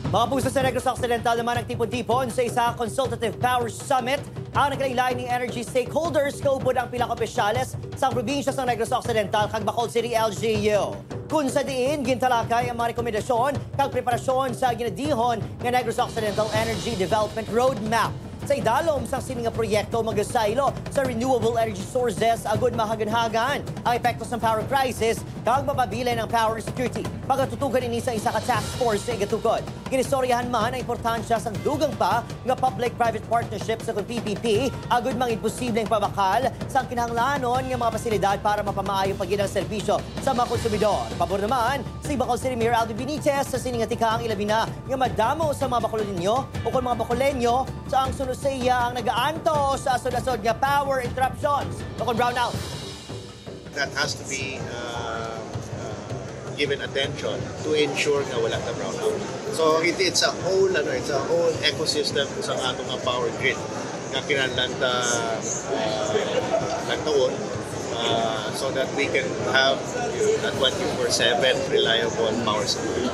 Mga puso sa Negros Occidental naman ang tipon-tipon sa isa Consultative Power Summit. Ang nagkailain ng energy stakeholders kaupod ang pilang opisyales sa probinsya sa Negros Occidental kag Bacolod City LGU. Kung sa diin, gintalakay ang mga rekomendasyon kag preparasyon sa ginadihon ng Negros Occidental Energy Development Roadmap. Sa idalom sa sininga proyekto magasaylo sa renewable energy sources agud mahaganhagan ang epekto sa power crisis kag mapabilin ng power security. Pagatutukan ini sa isa ka task force sa igatukod. Ginistoryahan man ang importansya sa dugang pa nga public-private partnership sa PPP agud mang imposibleng pabakal sa kinahanglanon nga mga pasilidad para mapamaayo pagid ang serbisyo sa mga konsumidor. Pabor naman si Bacolod City Mayor Aldo Benitez sa siningatika ang ilabi na nga madamo sa mga Bacolodinyo o kung mga Bacolenyo sa ang sunod sa iya ang nagaanto sa asod-asod nga power interruptions. Bacol brownout. That has to be given attention to ensure na wala na brownout. So it's a whole ecosystem sa atong power grid nga kinahanglan ta nagtuon so that we can have a 24/7 reliable power supply.